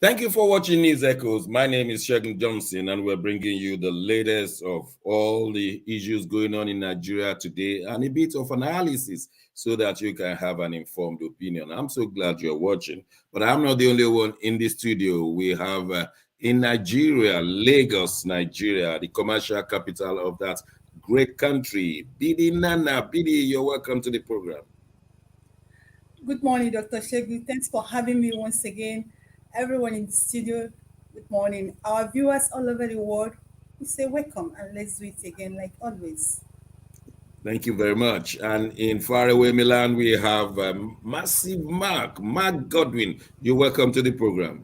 Thank you for watching News Echoes. My name is Shegun Johnson, and we're bringing you the latest of all the issues going on in Nigeria today and a bit of analysis so that you can have an informed opinion. I'm so glad you're watching, but I'm not the only one in the studio. We have in Nigeria, Lagos, Nigeria, the commercial capital of that great country, Bidi Nana. Bidi, you're welcome to the program. Good morning, Dr. Shegun. Thanks for having me once again. Everyone in the studio, good morning. Our viewers all over the world, we say welcome and let's do it again like always. Thank you very much. And in faraway Milan, we have Massive Mark Godwin. You're welcome to the program.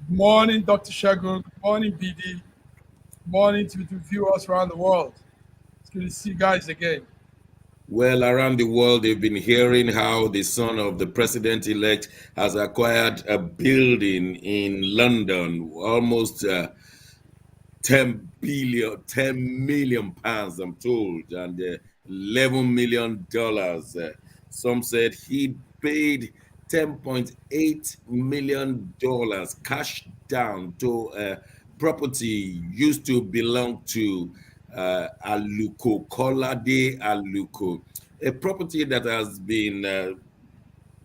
Good morning, Dr. Shegun. Good morning, BD. Good morning to the viewers around the world. It's good to see you guys again. Well, around the world, they've been hearing how the son of the president-elect has acquired a building in London, almost 10 million pounds, I'm told, and $11 million. Some said he paid $10.8 million cash down to property used to belong to Aluko, Kolade Aluko, a property that has been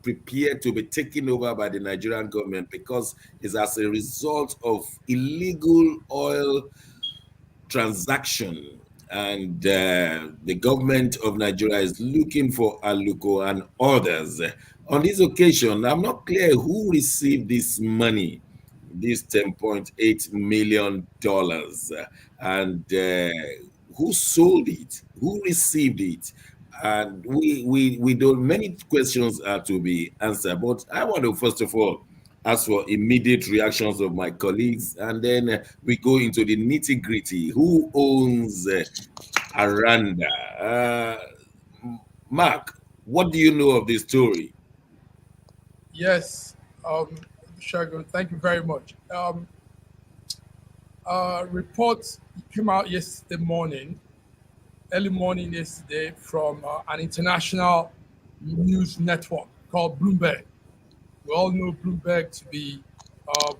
prepared to be taken over by the Nigerian government because it's as a result of illegal oil transaction. And the government of Nigeria is looking for Aluko and others. On this occasion, I'm not clear who received this money, this $10.8 million, and who sold it, who received it. And we don't, many questions are to be answered. But I want to, first of all, ask for immediate reactions of my colleagues, and then we go into the nitty-gritty. Who owns Aranda? Mark, what do you know of this story? Yes, Shegun, thank you very much. Reports came out yesterday morning, early morning yesterday, from an international news network called Bloomberg. We all know Bloomberg to be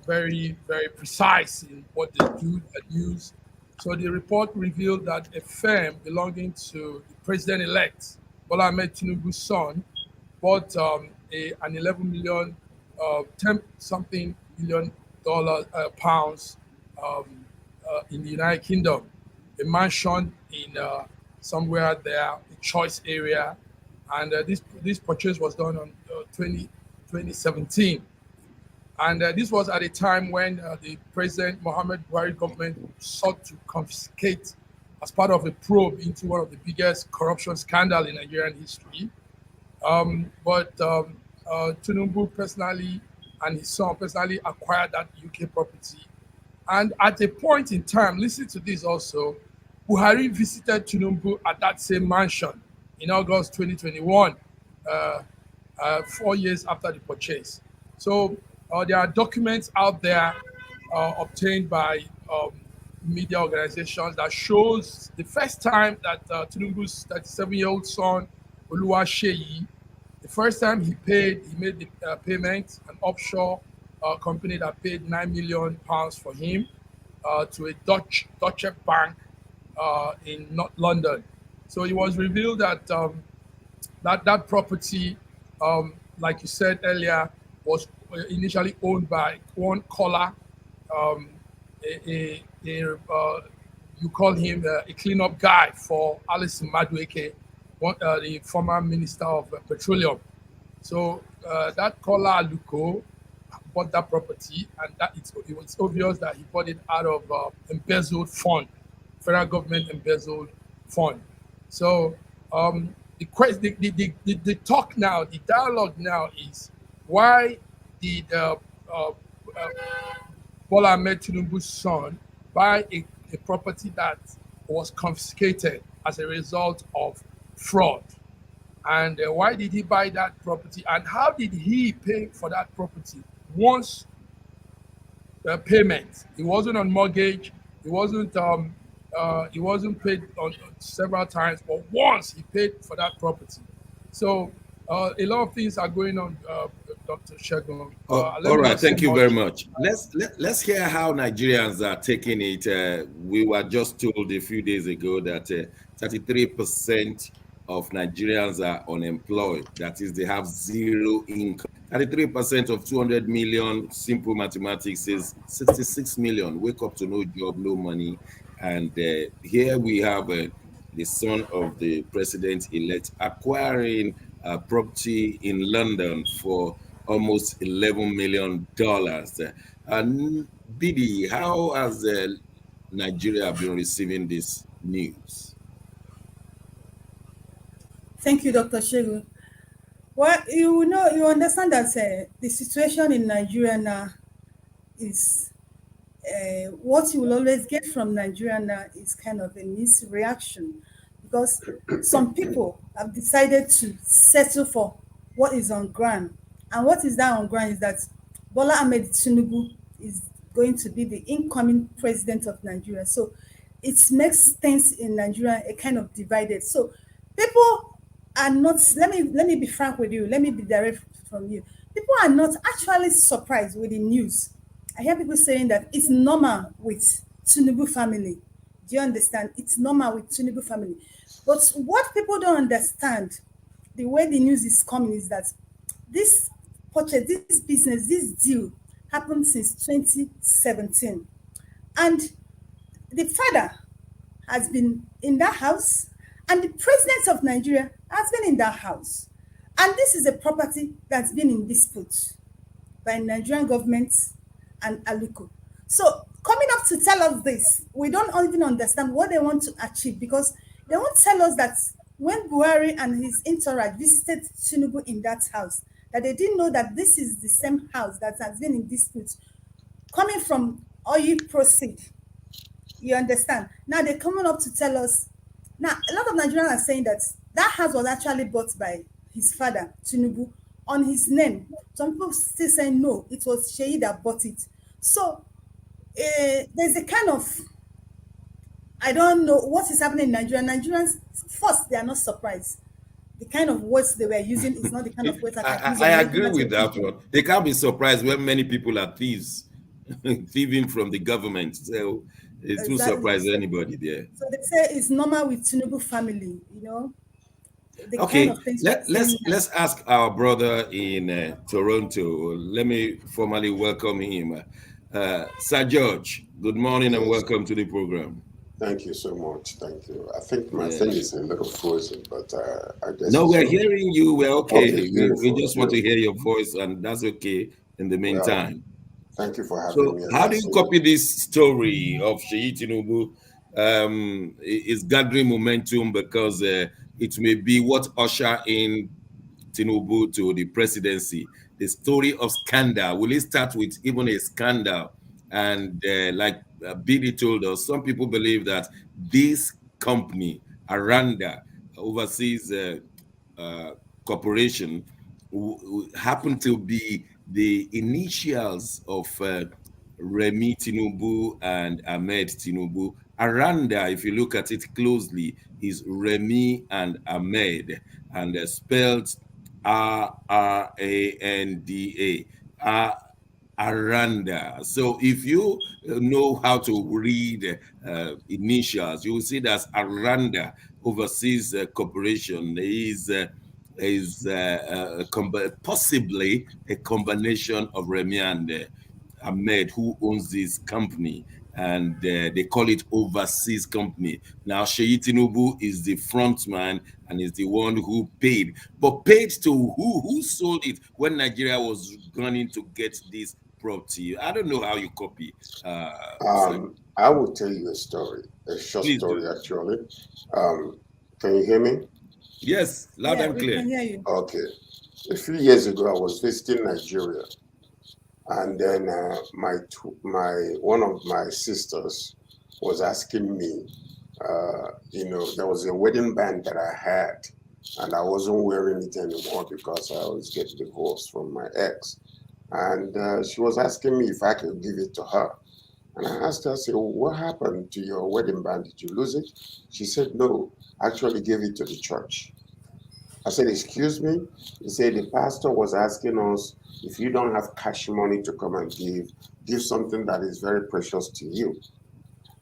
very, very precise in what they do, the news. So the report revealed that a firm belonging to the president-elect, Bola Ahmed Tinubu's son, bought an 11 million, 10 something million pounds in the United Kingdom, a mansion in somewhere there, a choice area, and this purchase was done on 2017. And this was at a time when the President Muhammad Buhari government sought to confiscate, as part of a probe into one of the biggest corruption scandal in Nigerian history. But Tinubu personally and his son personally acquired that UK property. And at a point in time, listen to this also, Buhari visited Tinubu at that same mansion in August 2021, 4 years after the purchase. So there are documents out there obtained by media organizations that shows the first time that Tinubu's 37-year-old son, Oluwaseyi, the first time he made the payment, an offshore company that paid £9 million for him to a Dutch bank in North London. So it was revealed that that property, like you said earlier, was initially owned by one caller, you call him a cleanup guy for Alison Madueke, the former Minister of Petroleum. So that caller Aluko bought that property, and it was obvious that he bought it out of embezzled fund, federal government embezzled fund. So the talk now, the dialogue now is, why did Bola Ahmed Tinubu's son buy a property that was confiscated as a result of fraud? And why did he buy that property? And how did he pay for that property once the payment? It wasn't on mortgage. It wasn't paid on several times, but once he paid for that property. So a lot of things are going on, Dr. Shegun. Oh, Let all me right, not say thank you very much. much. Let's hear how Nigerians are taking it. We were just told a few days ago that 33% of Nigerians are unemployed. That is, they have zero income. 33% of 200 million, simple mathematics is 66 million. Wake up to no job, no money. And here we have the son of the president-elect acquiring property in London for almost $11 million. And Bidi, how has Nigeria been receiving this news? Thank you, Dr. Shegu. Well, you understand that the situation in Nigeria now is what you will always get from Nigeria now is kind of a misreaction, because some people have decided to settle for what is on ground. And what is that on ground is that Bola Ahmed Tinubu is going to be the incoming president of Nigeria. So it makes things in Nigeria a kind of divided. So people are not, let me be frank with you, let me be direct from you. People are not actually surprised with the news. I hear people saying that it's normal with Tinubu family. Do you understand? It's normal with Tinubu family. But what people don't understand, the way the news is coming, is that this purchase, this business, this deal happened since 2017. And the father has been in that house, and the president of Nigeria has been in that house. And this is a property that's been in dispute by Nigerian government and Aluko. So coming up to tell us this, we don't even understand what they want to achieve, because they won't tell us that when Buhari and his entourage visited Tinubu in that house, that they didn't know that this is the same house that has been in dispute coming from oil proceed. You understand? Now they're coming up to tell us. Now, a lot of Nigerians are saying that that house was actually bought by his father, Tinubu, on his name. Some people still saying no, it was Seyi that bought it. So there's a kind of, I don't know what is happening in Nigeria. Nigerians, first, they are not surprised. The kind of words they were using is not the kind of words that I use I on the agree internet. with that one. They can't be surprised when many people are thieves, thieving from the government. So it won't Exactly. surprise So, anybody there. so they say it's normal with Tinubu family, the kind Okay, of things we're let's saying now. let's ask our brother in Toronto. Let me formally welcome him, Sir George. Good morning and Yes, welcome to the program. thank you so much. Thank you. I think my Yeah. thing is a little frozen, but I guess No, it's we're all right. hearing you. We're okay. Okay, We beautiful, just want to hear beautiful. your voice, and that's okay in the Well, meantime. thank you for having So, me. And how I do you see, copy this story of Seyi Tinubu? Is gathering momentum because it may be what usher in Tinubu to the presidency. The story of scandal. Will it start with even a scandal? And like Billy told us, some people believe that this company, Aranda, overseas uh, corporation, happen to be the initials of Remi Tinubu and Ahmed Tinubu. Aranda, if you look at it closely, is Remi and Ahmed, and spelled Randa. Aranda. So if you know how to read initials, you will see that Aranda Overseas Corporation is possibly a combination of Remy and Ahmed, who owns this company, and they call it overseas company. Now, Seyi Tinubu is the front man and is the one who paid. But paid to who? Who sold it when Nigeria was gunning to get this property? I don't know how you copy. Sir. I will tell you a story, a short Please story do. actually. Um, can you hear me? Yes, loud Yeah, and we can clear. hear you. Okay. A few years ago, I was visiting Nigeria, and then my one of my sisters was asking me, there was a wedding band that I had, and I wasn't wearing it anymore because I was getting divorced from my ex. And she was asking me if I could give it to her. And I asked her, I said, what happened to your wedding band? Did you lose it? She said, no, I actually gave it to the church. I said, excuse me? He said, the pastor was asking us If you don't have cash money to come and give something that is very precious to you.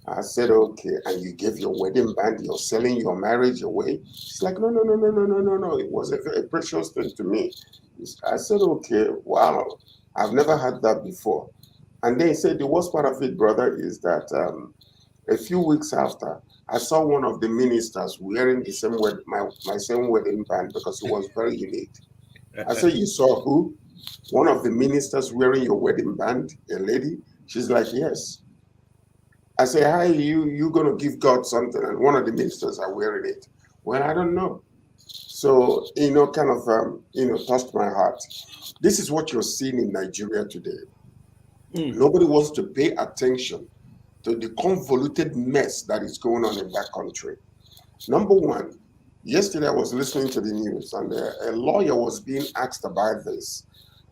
I said, okay, and you gave your wedding band, you're selling your marriage away. She's like, no, no, no, no, no, no, no, no. It was a very precious thing to me. I said, okay, wow, I've never had that before. And then he said, the worst part of it, brother, is that a few weeks after, I saw one of the ministers wearing the same my same wedding band because it was very unique. I said, you saw who? One of the ministers wearing your wedding band, a lady? She's like, yes. I say, hi, you gonna give God something, and one of the ministers are wearing it. Well, I don't know. So, kind of, touched my heart. This is what you're seeing in Nigeria today. Nobody wants to pay attention to the convoluted mess that is going on in that country. Number one, yesterday I was listening to the news, and a lawyer was being asked about this.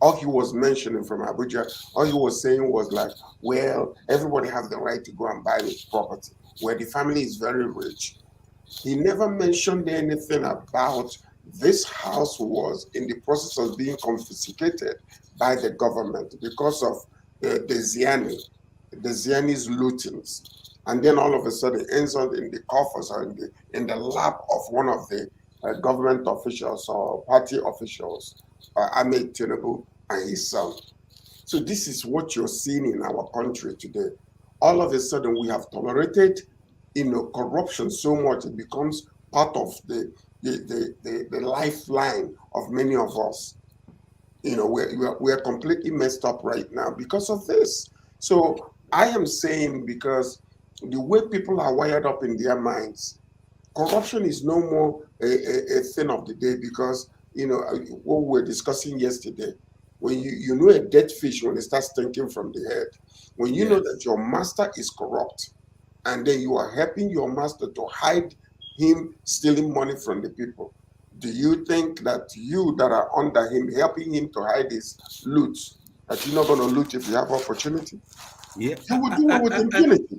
All he was mentioning from Abuja, all he was saying was like, well, everybody has the right to go and buy this property, where the family is very rich. He never mentioned anything about this house was in the process of being confiscated by the government because of the Zioni's lootings. And then all of a sudden it ends up in the coffers or in the lap of one of the government officials or party officials, Ahmed Tinubu and his son. So this is what you're seeing in our country today. All of a sudden we have tolerated, corruption so much it becomes part of the lifeline of many of us. We're completely messed up right now because of this. So I am saying, because the way people are wired up in their minds, corruption is no more a thing of the day, because what we were discussing yesterday, when you know a dead fish when it starts stinking from the head, when you know that your master is corrupt, and then you are helping your master to hide him stealing money from the people, do you think that you that are under him, helping him to hide his loot, that you're not going to loot if you have opportunity? Yeah, You will do it with impunity.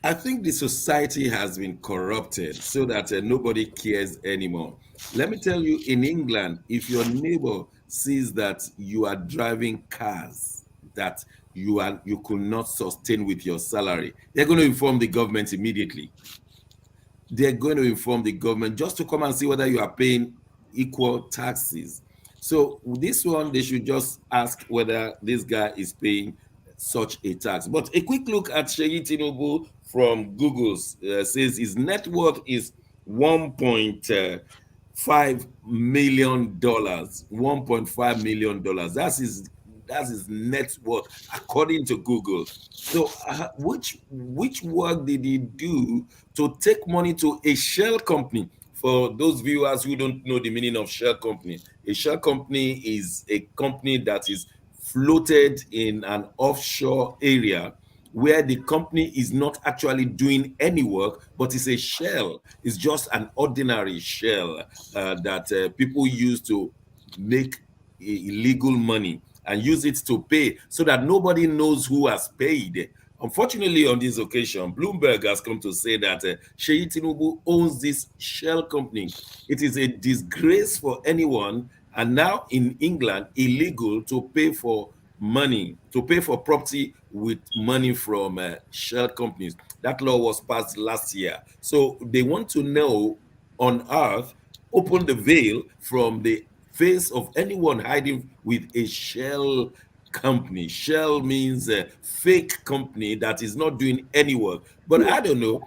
I think the society has been corrupted so that nobody cares anymore. Let me tell you, in England, if your neighbor sees that you are driving cars that you could not sustain with your salary, they're going to inform the government immediately. They're going to inform the government just to come and see whether you are paying equal taxes. So this one, they should just ask whether this guy is paying such a tax. But a quick look at Seyi Tinubu from Google says his net worth is $1.5 million. $1.5 million. That's his net worth according to Google. So which work did he do to take money to a shell company? For those viewers who don't know the meaning of shell company, a shell company is a company that is floated in an offshore area where the company is not actually doing any work, but it's a shell. It's just an ordinary shell that people use to make illegal money and use it to pay so that nobody knows who has paid. Unfortunately, on this occasion, Bloomberg has come to say that Seyi Tinubu owns this shell company. It is a disgrace for anyone, and now in England, illegal to pay for money, to pay for property with money from shell companies. That law was passed last year. So they want to know on earth, open the veil from the face of anyone hiding with a shell company. Shell means a fake company that is not doing any work. But I don't know.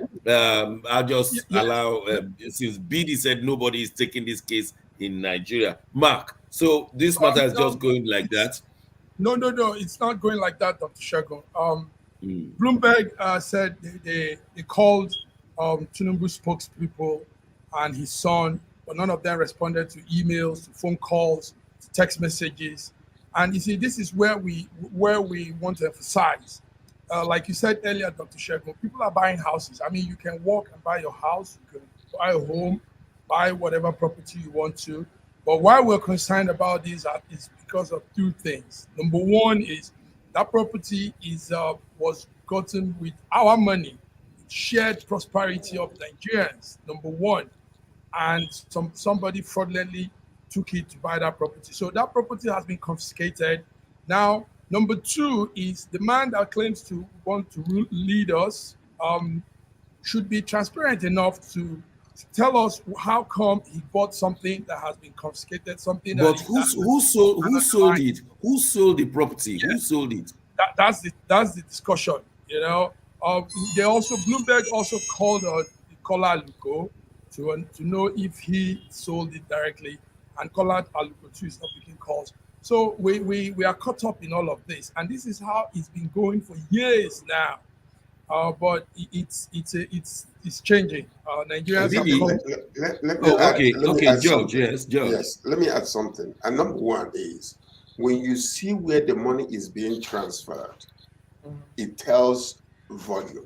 I'll just Yes. allow, since BD said nobody is taking this case in Nigeria. Mark, so this matter is just going like It's that. no, no, no. It's not going like that, Dr. Shagun. Mm. Bloomberg said they called Tinubu spokespeople and his son, but none of them responded to emails, to phone calls, to text messages. And you see, this is where we want to emphasize. Like you said earlier, Dr. Shagun, people are buying houses. I mean, you can walk and buy your house, you can buy a home, buy whatever property you want to. But why we're concerned about this is because of two things. Number one is that property was gotten with our money, shared prosperity of Nigerians. Number one, and somebody fraudulently took it to buy that property. So that property has been confiscated. Now, number two is the man that claims to want to lead us should be transparent enough to tell us how come he bought something that has been confiscated, something that But is who sold it? Who sold the property? Who sold it? that's the discussion. You know, they also Bloomberg also called Kola Aluko to know if he sold it directly, and Kola Aluko too is not picking calls. So we are caught up in all of this, and this is how it's been going for years now. But it's changing. Nigerians have Really? come. Let me Oh, add, okay, let me okay, add George. something. Yes, George. Yes, let me add something. And number one is when you see where the money is being transferred, it tells volume.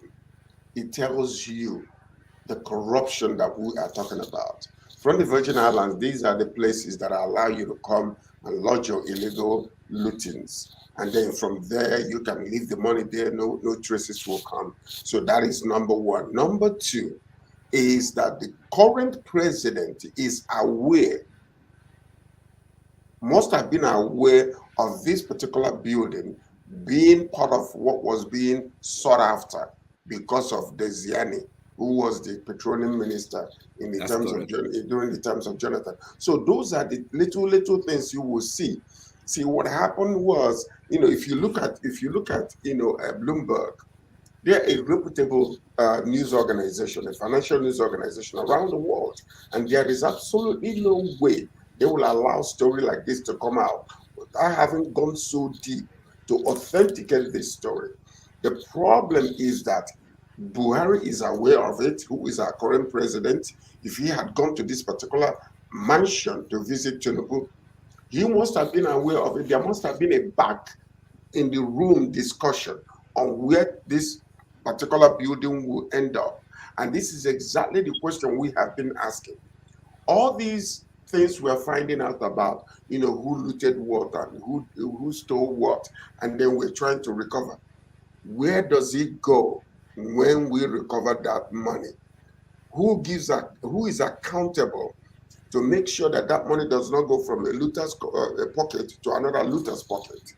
It tells you the corruption that we are talking about. From the Virgin Islands, these are the places that allow you to come and lodge your illegal lootings. And then from there, you can leave the money there, no traces will come. So that is number one. Number two is that the current president is aware, must have been aware of this particular building being part of what was being sought after because of Desiani, who was the petroleum minister in the That's terms of correct. during the terms of Jonathan. So those are the little things you will see. See what happened was, if you look at Bloomberg, they're a reputable news organization, a financial news organization around the world, and there is absolutely no way they will allow a story like this to come out without having gone so deep to authenticate this story. The problem is that Buhari is aware of it, who is our current president. If he had gone to this particular mansion to visit Tinubu, he must have been aware of it. There must have been a back in the room discussion on where this particular building will end up. And this is exactly the question we have been asking. All these things we're finding out about, who looted what and who stole what, and then we're trying to recover. Where does it go when we recover that money? Who is accountable to make sure that that money does not go from a looter's pocket to another looter's pocket?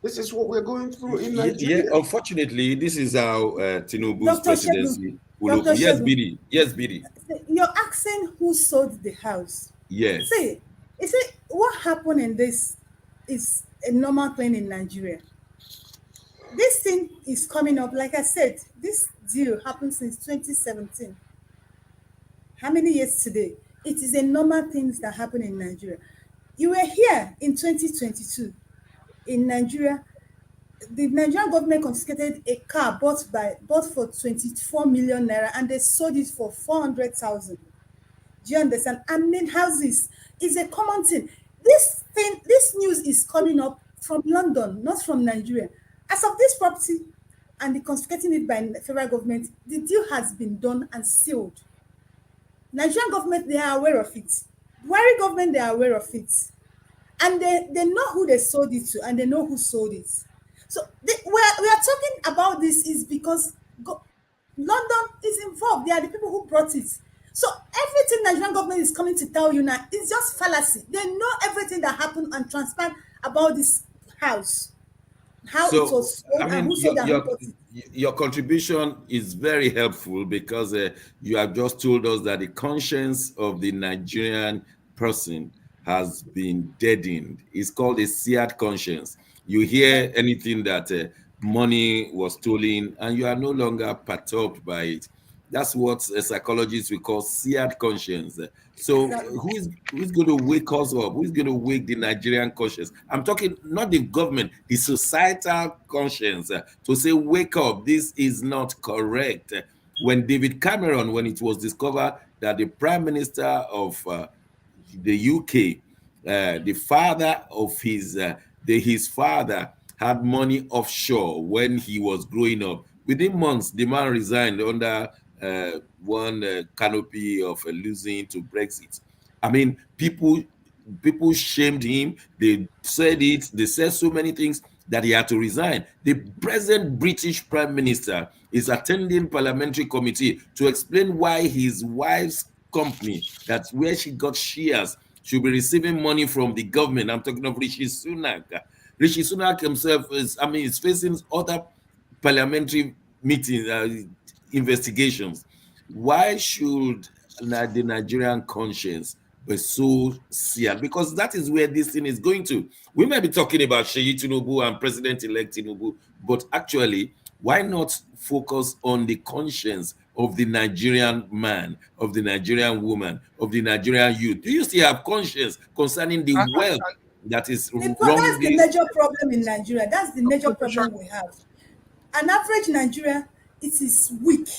This is what we're going through in Yeah, Nigeria. unfortunately, this is how Tinubu's Dr. Shegun, presidency will Dr. open. Yes, Shegun, Bidi. Yes, Bidi. you're asking who sold the house. Yes. See, you see, what happened in this is a normal thing in Nigeria. This thing is coming up. Like I said, this deal happened since 2017. How many years today? It is a normal things that happen in Nigeria. You were here in 2022 in Nigeria. The Nigerian government confiscated a car bought for 24 million naira, and they sold it for 400,000. Do you understand? And then houses is a common thing. This news is coming up from London, not from Nigeria. As of this property and the confiscating it by the federal government, the deal has been done and sealed. Nigerian government, they are aware of it. Buhari government, they are aware of it. And they know who they sold it to, and they know who sold it. So we are talking about this is because London is involved. They are the people who brought it. So everything Nigerian government is coming to tell you now is just fallacy. They know everything that happened and transpired about this house, how it So, was sold, I and mean, who sold and who bought it. your contribution is very helpful because you have just told us that the conscience of the Nigerian person has been deadened. It's called a seared conscience. You hear anything that money was stolen, and you are no longer perturbed by it. That's what psychologists we call seared conscience. So Exactly. who's going to wake us up? Who's going to wake the Nigerian conscience? I'm talking not the government, the societal conscience to say, wake up, this is not correct. When David Cameron, when it was discovered that the Prime Minister of the UK, the father of his father had money offshore when he was growing up. Within months, the man resigned under one canopy of losing to Brexit. I mean, people shamed him. They said it. They said so many things that he had to resign. The present British Prime Minister is attending parliamentary committee to explain why his wife's company, that's where she got shares, should be receiving money from the government. I'm talking of Rishi Sunak. Rishi Sunak himself is facing other parliamentary meetings, investigations. Why should the Nigerian conscience be so seared? Because that is where this thing is going to. We might be talking about Seyi Tinubu and President-elect Tinubu, but actually, why not focus on the conscience of the Nigerian man, of the Nigerian woman, of the Nigerian youth? Do you still have conscience concerning the wealth And that is That's the wrongly? major problem in Nigeria. That's the major Dr. Shah, problem we have. An average Nigerian, it is weak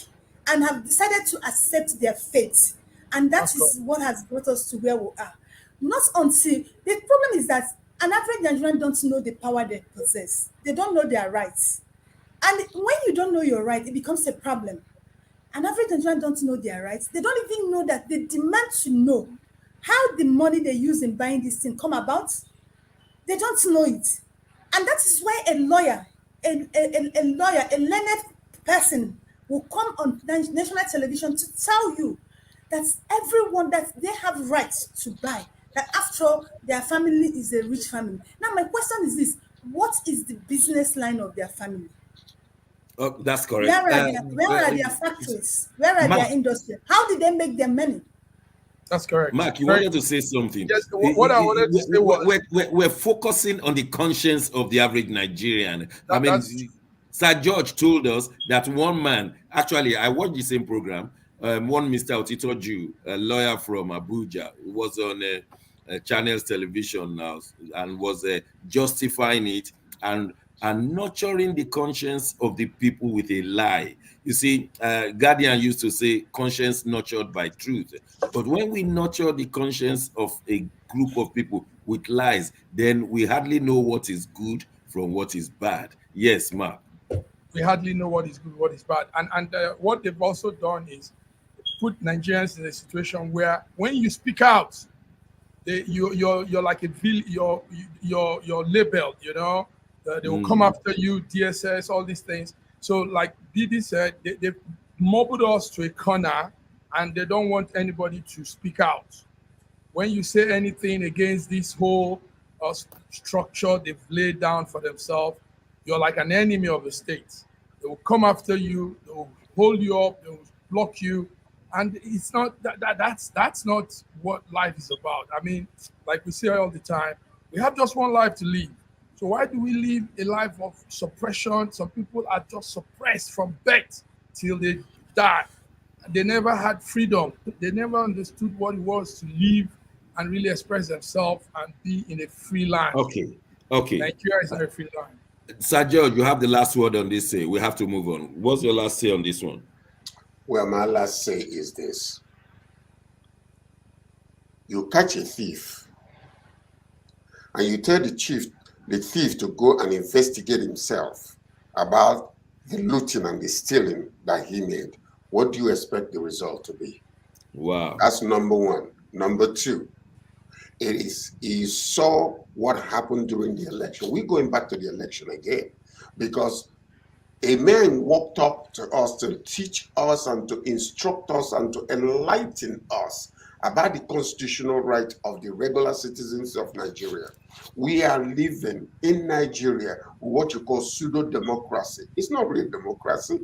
and have decided to accept their fate. And that that's correct. is what has brought us to where we are. Not until the problem is that an average Nigerian don't know the power they possess. They don't know their rights. And when you don't know your right, it becomes a problem. An average Nigerian don't know their rights. They don't even know that they demand to know how the money they use in buying this thing come about. They don't know it. And that is why a lawyer, a learned person will come on national television to tell you that everyone that they have rights to buy, that after all, their family is a rich family. Now, my question is this: what is the business line of their family? Oh, that's correct. Where are their factories? Where are Mark, their industries? How did they make their money? That's correct. Mark, you Very wanted to say something. yes. What I wanted to say was We're focusing on the conscience of the average Nigerian. I that's mean, Sir George told us that one man, actually, I watched the same program. One Mr. Otitoju, a lawyer from Abuja, who was on Channel's television now and was justifying it and nurturing the conscience of the people with a lie. You see, Guardian used to say, conscience nurtured by truth. But when we nurture the conscience of a group of people with lies, then we hardly know what is good from what is bad. Yes, Mark. we hardly know what is good, what is bad, and what they've also done is put Nigerians in a situation where when you speak out, you're like a you're labeled, you know. They will come Mm. after you, DSS, all these things. So, like Didi said, they've mobbed us to a corner, and they don't want anybody to speak out. When you say anything against this whole structure they've laid down for themselves, you're like an enemy of the state. They will come after you, they will hold you up, they will block you, and it's not that's not what life is about. I mean, like we say all the time, we have just one life to live. So why do we live a life of suppression? Some people are just suppressed from birth till they die. They never had freedom. They never understood what it was to live and really express themselves and be in a free land. Okay. Okay. Nigeria is not a free land. Sir George, you have the last word on this. We have to move on. What's your last say on this one? Well, my last say is this. You catch a thief and you tell the thief to go and investigate himself about the looting and the stealing that he made. What do you expect the result to be? Wow. That's number one. Number two, you saw what happened during the election. We're going back to the election again because a man walked up to us to teach us and to instruct us and to enlighten us about the constitutional right of the regular citizens of Nigeria. We are living in Nigeria what you call pseudo-democracy. It's not really democracy.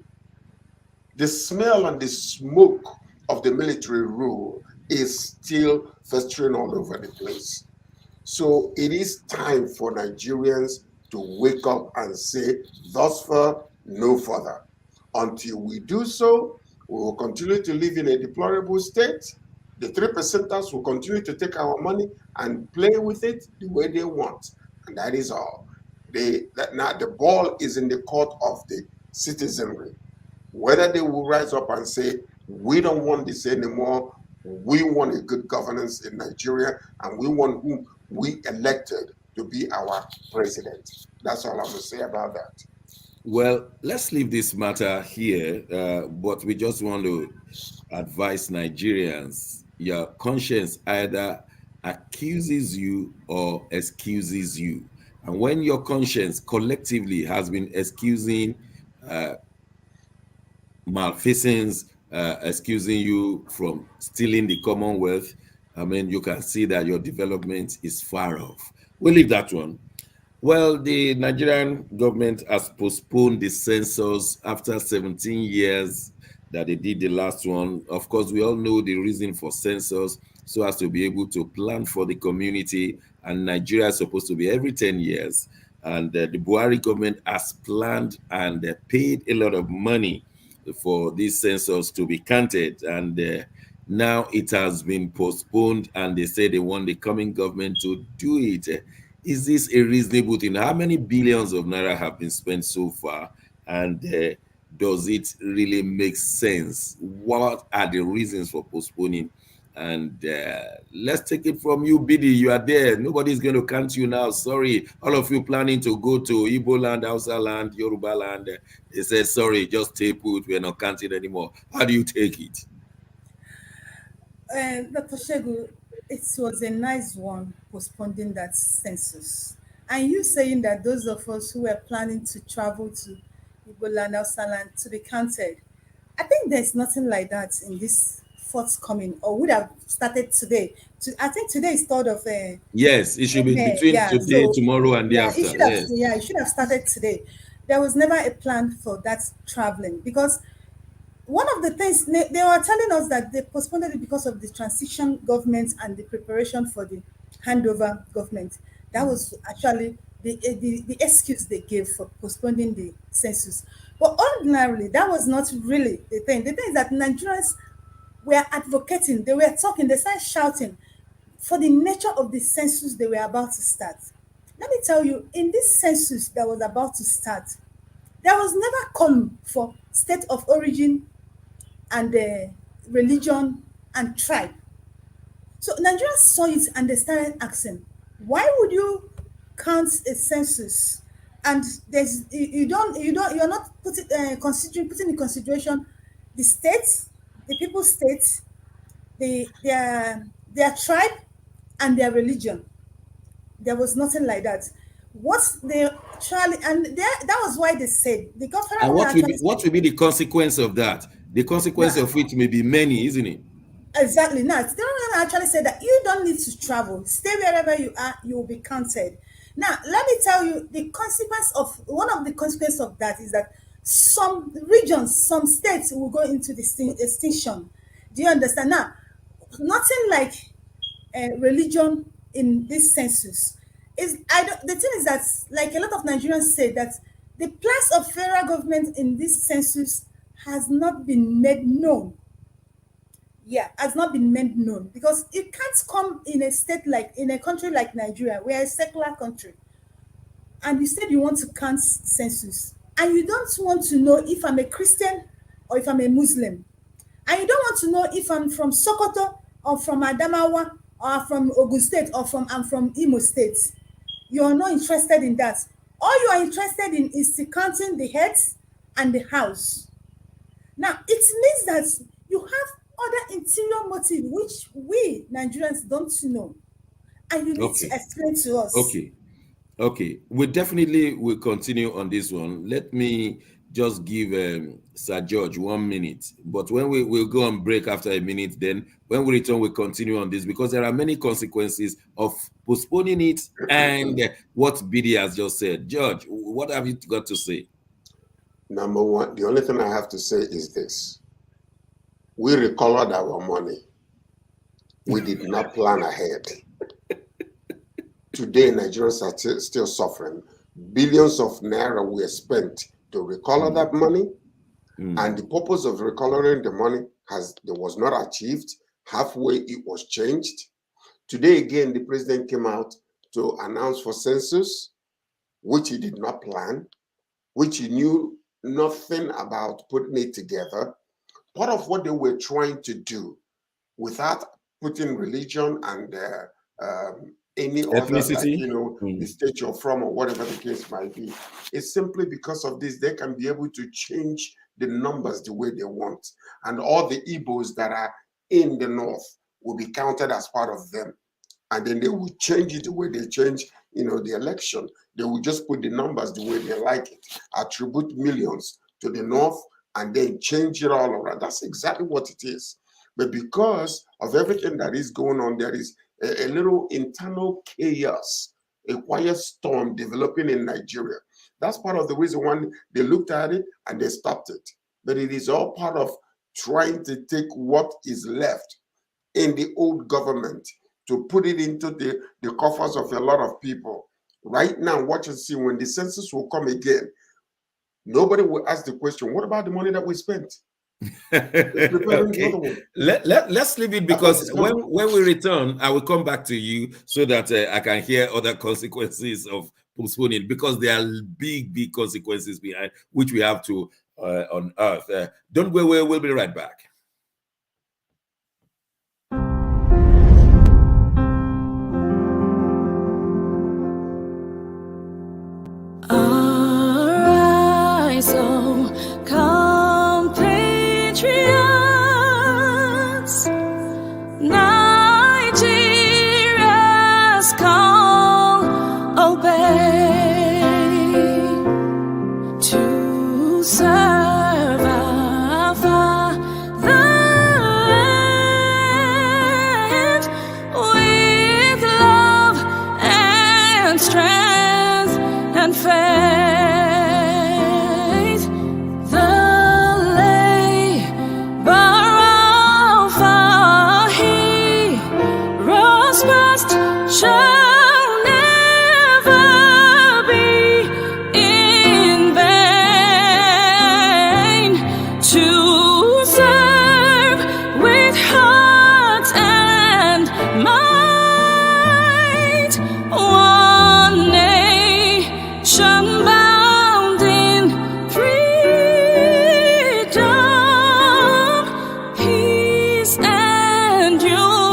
The smell and the smoke of the military rule is still festering all over the place. So it is time for Nigerians to wake up and say, thus far, no further. Until we do so, we will continue to live in a deplorable state. The 3%ers will continue to take our money and play with it the way they want. And that is all. Now the ball is in the court of the citizenry. Whether they will rise up and say, we don't want this anymore, we want a good governance in Nigeria, and we want whom we elected to be our president. That's all I'm going to say about that. Well, let's leave this matter here, but we just want to advise Nigerians. Your conscience either accuses you or excuses you. And when your conscience collectively has been excusing malfeasance, excusing you from stealing the Commonwealth, I mean, you can see that your development is far off. We'll leave that one. Well, the Nigerian government has postponed the census after 17 years that they did the last one. Of course, we all know the reason for census, so as to be able to plan for the community. And Nigeria is supposed to be every 10 years. And the Buhari government has planned and paid a lot of money for this census to be counted. And now it has been postponed, and they say they want the coming government to do it. Is this a reasonable thing? How many billions of naira have been spent so far? And does it really make sense? What are the reasons for postponing? And let's take it from you, Bidi. You are there. Nobody's going to count you now. Sorry. All of you planning to go to Igbo land, Hausa land, Yoruba land. They said, sorry, just stay put. We're not counting anymore. How do you take it? Dr. Shegu, it was a nice one postponing that census. And you saying that those of us who were planning to travel to Igbo land, Hausa land to be counted, I think there's nothing like that in this forthcoming, or would have started today. I think today is 3rd of Yes, it should be May. between Yeah, today, so tomorrow, and day yeah, after. Yes. it should have started today. There was never a plan for that traveling, because one of the things they were telling us that they postponed it because of the transition government and the preparation for the handover government. That was actually the excuse they gave for postponing the census. But ordinarily, that was not really the thing. The thing is that Nigerians were advocating, they were talking, they started shouting for the nature of the census they were about to start. Let me tell you, in this census that was about to start, there was never column for state of origin and religion and tribe. So Nigerians saw it and they started asking, why would you count a census and you're not putting in consideration the states, the people's states, their tribe and their religion. There was nothing like that. What they actually, and that was why they said the And government actually what will be the consequence of that? The consequence said, of it may be many, isn't it? exactly. Now, the government actually said that you don't need to travel. Stay wherever you are, you will be counted. Now, let me tell you the consequence of one of the consequences of that is that some regions, some states will go into the extinction. Do you understand? Now, nothing like religion in this census. Is I don't, the thing is that, like a lot of Nigerians say, that the place of federal government in this census has not been made known. Yeah, has not been made known, because it can't come in a state like, in a country like Nigeria. We are a secular country, and you said you want to count census, and you don't want to know if I'm a Christian or if I'm a Muslim, and you don't want to know if I'm from Sokoto or from Adamawa or from Ogun State or I'm from Imo State. You're not interested in that. All you are interested in is counting the heads and the house. Now, it means that you have other interior motive which we Nigerians don't know, and you need to Okay. explain to us. Okay. We definitely will continue on this one. Let me just give Sir George 1 minute. But when we'll go on break after a minute, then when we return, we'll continue on this, because there are many consequences of postponing it and what BD has just said. George, what have you got to say? Number one, the only thing I have to say is this. We recolored our money. We did not plan ahead. Today, Nigerians are still suffering. Billions of naira were spent to recolor that money, and the purpose of recoloring the money was not achieved. Halfway, it was changed. Today, again, the president came out to announce for census, which he did not plan, which he knew nothing about putting it together. Part of what they were trying to do, without putting religion and any other, like, the state you're from or whatever the case might be, is simply because of this, they can be able to change the numbers the way they want. And all the Igbos that are in the north will be counted as part of them. And then they will change it the way they change, the election. They will just put the numbers the way they like it, attribute millions to the north, and then change it all around. That's exactly what it is. But because of everything that is going on, there is a little internal chaos, a quiet storm developing in Nigeria. That's part of the reason why they looked at it and they stopped it. But it is all part of trying to take what is left in the old government to put it into the coffers of a lot of people. Right now, watch and see, when the census will come again, nobody will ask the question, what about the money that we spent? Okay. Let's leave it, because when we return, I will come back to you so that I can hear other consequences of postponing, because there are big consequences behind which we have to unearth. Don't go away, we'll be right back. Arise, oh, compatriots, Nigeria's call, obey, to serve our fatherland with love and strength and faith. The labor of our heroes past shall never be in vain. To serve with heart and might, one nation bound in freedom, peace and unity.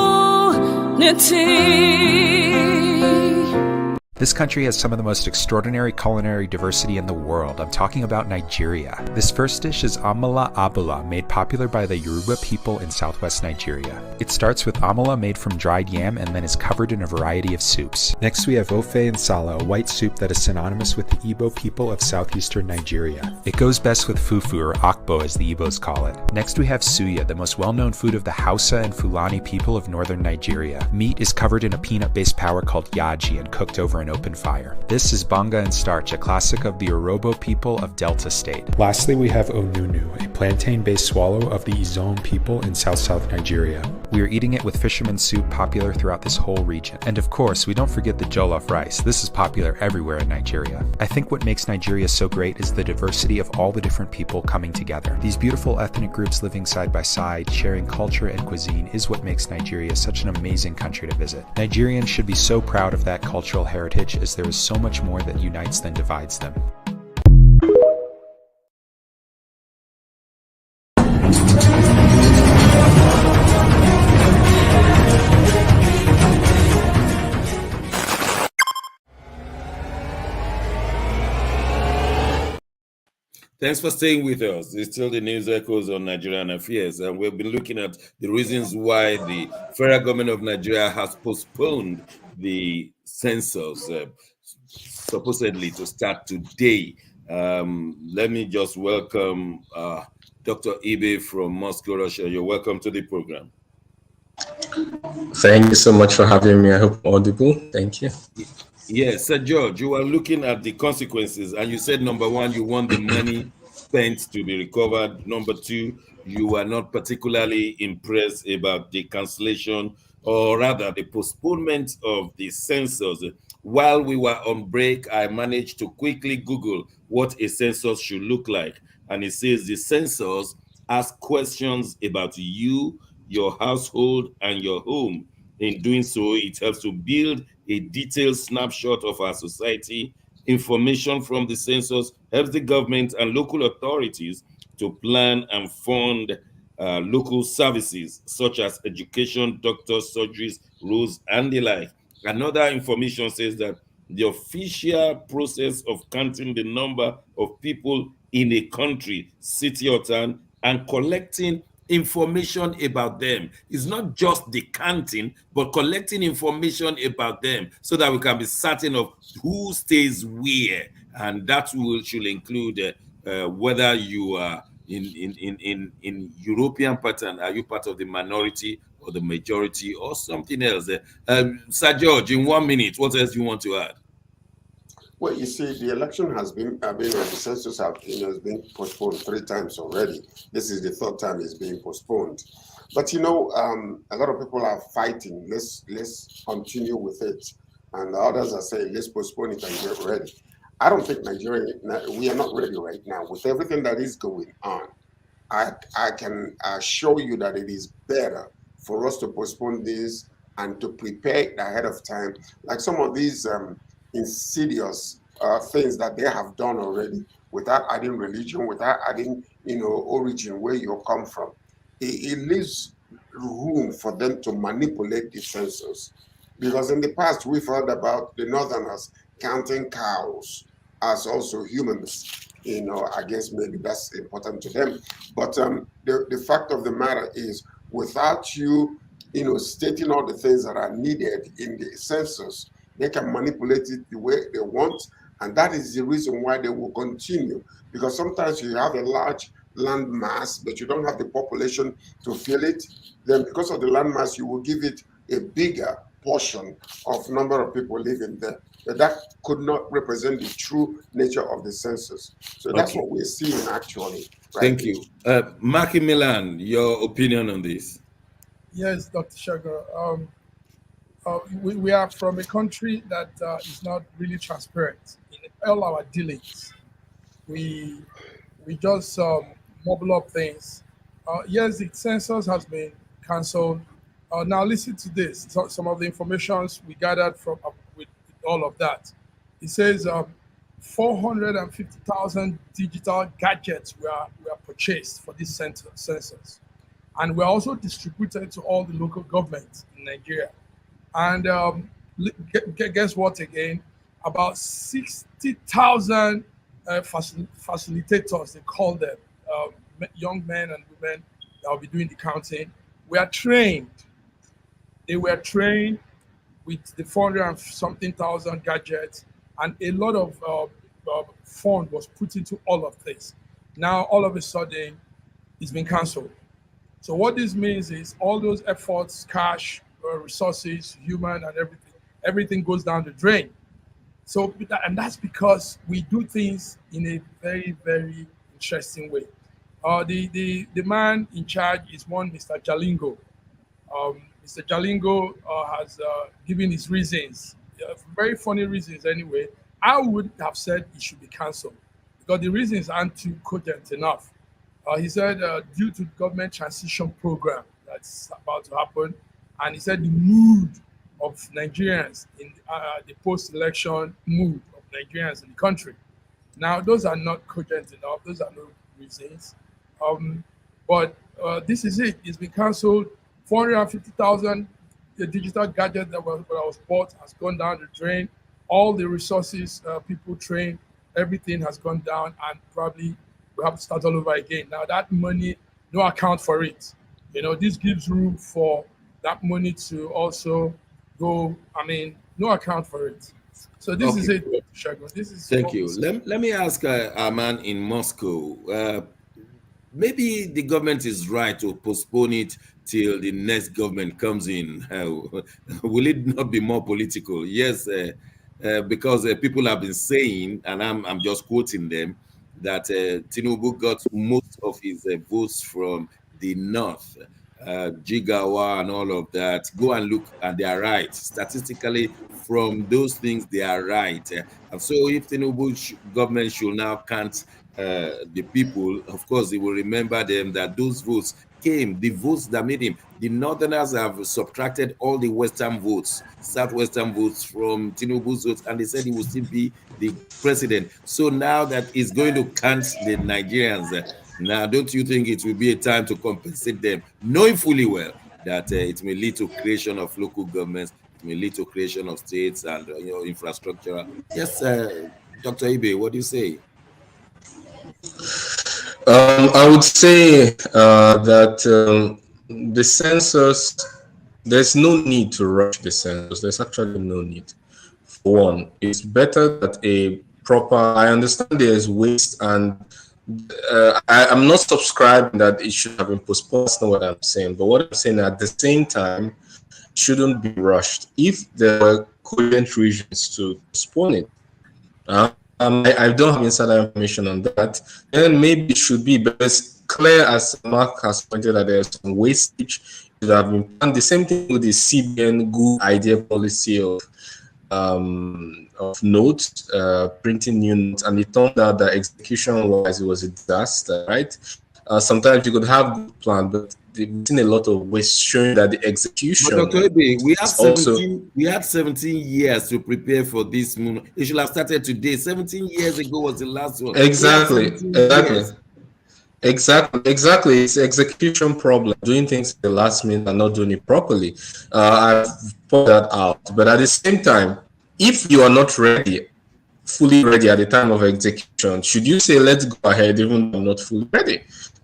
This country has some of the most extraordinary culinary diversity in the world. I'm talking about Nigeria. This first dish is amala abula, made popular by the Yoruba people in southwest Nigeria. It starts with amala made from dried yam and then is covered in a variety of soups. Next we have ofe and sala, a white soup that is synonymous with the Igbo people of southeastern Nigeria. It goes best with fufu, or akbo as the Igbos call it. Next we have suya, the most well-known food of the Hausa and Fulani people of northern Nigeria. Meat is covered in a peanut-based powder called yaji and cooked over an open fire. This is banga and starch, a classic of the Urhobo people of Delta State. Lastly, we have onunu, a plantain-based swallow of the Izon people in South Nigeria. We are eating it with fisherman's soup, popular throughout this whole region. And of course, we don't forget the jollof rice. This is popular everywhere in Nigeria. I think what makes Nigeria so great is the diversity of all the different people coming together. These beautiful ethnic groups living side by side, sharing culture and cuisine, is what makes Nigeria such an amazing country to visit. Nigerians should be so proud of that cultural heritage, as there is so much more that unites than divides them. Thanks for staying with us. It's still the news echoes on Nigerian affairs, and we've been looking at the reasons why the federal government of Nigeria has postponed the census, supposedly to start today. Let me just welcome Dr. Ibe from Moscow, Russia. You're welcome to the program. Thank you so much for having me. I hope I'm audible. Thank you. Yes, Sir George, you are looking at the consequences, and you said, number one, you want the money spent to be recovered. Number two, you are not particularly impressed about the cancellation, or rather the postponement of the census. While we were on break, I managed to quickly Google what a census should look like. And it says the census asks questions about you, your household, and your home. In doing so, it helps to build a detailed snapshot of our society. Information from the census helps the government and local authorities to plan and fund local services such as education, doctors, surgeries, roads, and the like. Another information says that the official process of counting the number of people in a country, city or town, and collecting information about them is not just the counting, but collecting information about them so that we can be certain of who stays where, and that should include whether you are in European pattern? Are you part of the minority or the majority or something else? Sir George, in 1 minute, what else do you want to add? Well, you see, the election has the census has been postponed 3 times already. This is the 3rd time it's being postponed. But a lot of people are fighting. Let's continue with it, and others are saying let's postpone it and get ready. I don't think we are not ready right now with everything that is going on. I can assure you that it is better for us to postpone this and to prepare ahead of time, like some of these insidious things that they have done already, without adding religion, without adding origin, where you come from. It leaves room for them to manipulate the census, because in the past we've heard about the northerners counting cows as also humans. I guess maybe that's important to them. But the fact of the matter is, without you, stating all the things that are needed in the census, they can manipulate it the way they want. And that is the reason why they will continue. Because sometimes you have a large land mass, but you don't have the population to fill it. Then because of the land mass, you will give it a bigger portion of number of people living there. But that could not represent the true nature of the census. So that's what we're seeing actually. Right? Thank you. Marky Milan, your opinion on this? Yes, Dr. Shagar. We are from a country that is not really transparent in all our dealings. We just mobile up things. Yes, the census has been cancelled. Now listen to this. Some of the informations we gathered from with all of that. It says 450,000 digital gadgets were purchased for this census, and were also distributed to all the local governments in Nigeria. And guess what again? About 60,000 facilitators, they call them, young men and women that will be doing the counting, were trained. They were trained with the 400 and something thousand gadgets, and a lot of fund was put into all of this. Now, all of a sudden, it's been cancelled. So what this means is all those efforts, cash, resources, human, and everything goes down the drain. So, and that's because we do things in a very, very interesting way. The man in charge is one Mr. Jalingo. Mr. Jalingo has given his reasons, very funny reasons anyway. I would have said it should be cancelled because the reasons aren't too cogent enough. He said due to the government transition program that's about to happen, and he said the mood of Nigerians in the post-election mood of Nigerians in the country. Now, those are not cogent enough. Those are no reasons. But this is it. It's been cancelled. 450,000 the digital gadget that was bought has gone down the drain. All the resources people train, everything has gone down, and probably we have to start all over again. Now that money, no account for it. This gives room for that money to also go. No account for it. So this is it, Dr. Shagun. This is. Thank you. Let me ask our man in Moscow. Maybe the government is right to postpone it till the next government comes in. Will it not be more political? Yes, because people have been saying, and I'm just quoting them, that Tinubu got most of his votes from the north, Jigawa and all of that. Go and look, and they are right. Statistically, from those things, they are right. And so if Tinubu government should now count the people, of course, they will remember them that those votes came, the votes that made him. The northerners have subtracted all the western votes, southwestern votes from Tinubu's votes, and they said he will still be the president. So now that he's going to count the Nigerians, now don't you think it will be a time to compensate them, knowing fully well that it may lead to creation of local governments, it may lead to creation of states and infrastructure? Yes, Dr. Ibe, what do you say? I would say that the census, there's no need to rush the census. There's actually no need. For one, it's better that a proper, I understand there's waste and I'm not subscribing that it should have been postponed. That's not what I'm saying. But what I'm saying at the same time, it shouldn't be rushed. If there were cogent reasons to postpone it, I don't have insider information on that, then maybe it should be. But it's clear, as Mark has pointed out, there's some wastage. It should have been done. The same thing with the CBN good idea policy of notes, printing new notes, and it turned out that execution-wise it was a disaster, right? Sometimes you could have good plan, but we've seen a lot of waste showing that the execution. But Dr. Ebe, we have also 17 years to prepare for this moon. It should have started today. 17 years ago was the last one. exactly. It's execution problem. Doing things at the last minute and not doing it properly. I've put that out. But at the same time, if you are not ready, fully ready at the time of execution, should you say let's go ahead even though I'm not fully ready?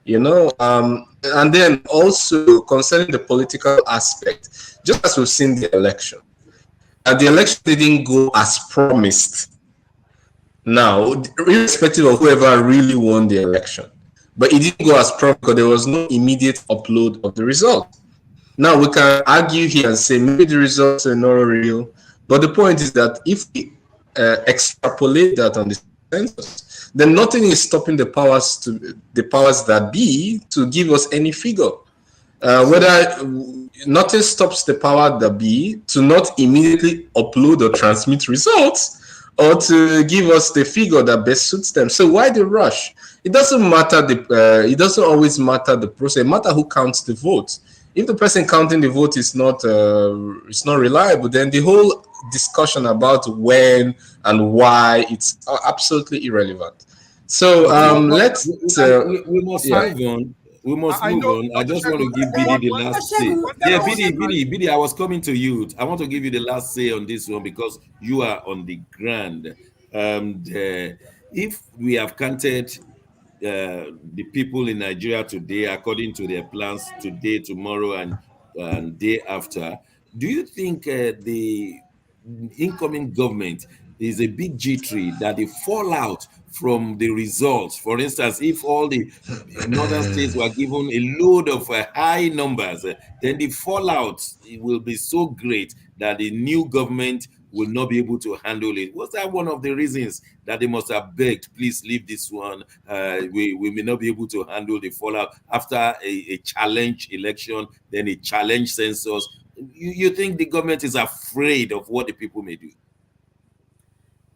And then also concerning the political aspect, just as we've seen the election, the election didn't go as promised. Now, irrespective of whoever really won the election, but it didn't go as promised because there was no immediate upload of the result. Now we can argue here and say maybe the results are not real, but the point is that if we extrapolate that on the census, then nothing is stopping the powers that be to give us any figure. Whether nothing stops the power that be to not immediately upload or transmit results, or to give us the figure that best suits them. So why the rush? It doesn't matter it doesn't always matter the process. It matters who counts the votes. If the person counting the vote is not reliable, then the whole discussion about when and why it's absolutely irrelevant. So let's we must move on. We must move on. I just want to give Bidi the last say. Yeah, Bidi, I was coming to you. I want to give you the last say on this one because you are on the ground. If we have counted the people in Nigeria today according to their plans today, tomorrow, and day after, do you think the incoming government is a big G3 that the fallout from the results, for instance, if all the northern states were given a load of high numbers, then the fallout will be so great that the new government will not be able to handle it? Was that one of the reasons that they must have begged, please leave this one? We may not be able to handle the fallout after a challenge election, then a challenge census. You think the government is afraid of what the people may do?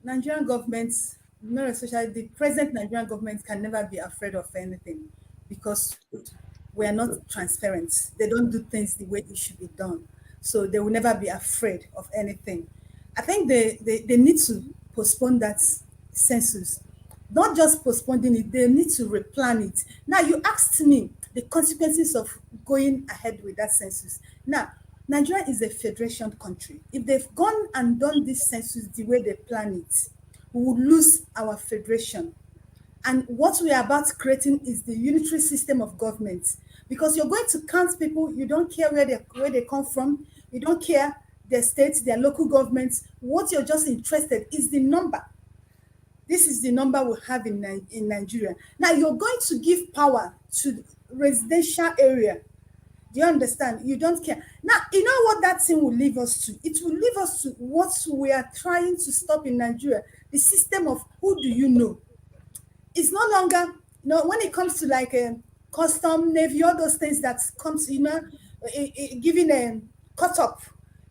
Nigerian governments, more especially the present Nigerian government, can never be afraid of anything because we are not transparent. They don't do things the way it should be done. So they will never be afraid of anything. I think they need to postpone that census. Not just postponing it, they need to replan it. Now, you asked me the consequences of going ahead with that census. Now, Nigeria is a federation country. If they've gone and done this census the way they plan it, we would lose our federation. And what we are about creating is the unitary system of government. Because you're going to count people, you don't care where they come from, you don't care their states, their local governments. What you're just interested is the number. This is the number we have in Nigeria. Now, you're going to give power to residential area. Do you understand? You don't care. Now, you know what that thing will leave us to? It will leave us to what we are trying to stop in Nigeria, the system of who do you know. It's no longer, when it comes to like custom, navy, all those things that comes, giving a cut up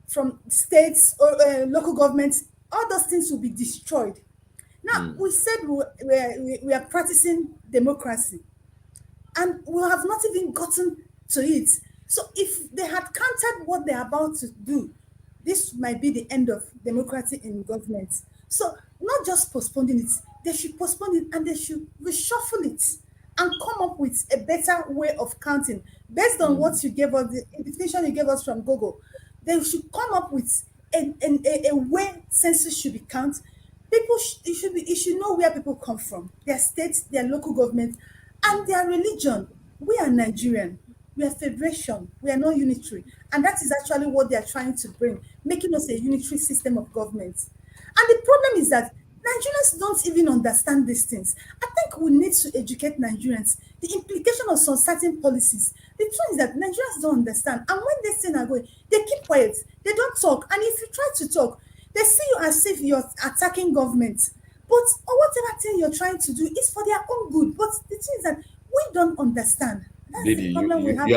from states or local governments, all those things will be destroyed. Now, we said we are practicing democracy, and we have not even gotten to it. So if they had counted what they're about to do, this might be the end of democracy in government. So not just postponing it, they should postpone it and they should reshuffle it and come up with a better way of counting based on what you gave us, the invitation you gave us from Google. They should come up with a way census should be counted. People should know where people come from, their states, their local government, and their religion. We are Nigerian. We are federation. We are not unitary. And that is actually what they are trying to bring, making us a unitary system of government. And the problem is that Nigerians don't even understand these things. I think we need to educate Nigerians the implication of some certain policies. The truth is that Nigerians don't understand, and when these things are going, they keep quiet. They don't talk, and if you try to talk, they see you as if you're attacking government. But or whatever thing you're trying to do is for their own good. But the thing is that we don't understand. That's Didi, the problem we have.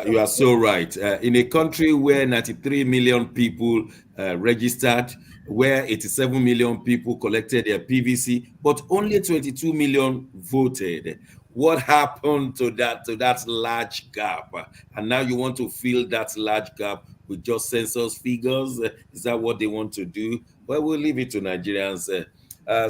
you are so right. In a country where 93 million people registered, where 87 million people collected their PVC, but only 22 million voted. What happened to that large gap? And now you want to fill that large gap with just census figures? Is that what they want to do? Well, we'll leave it to Nigerians.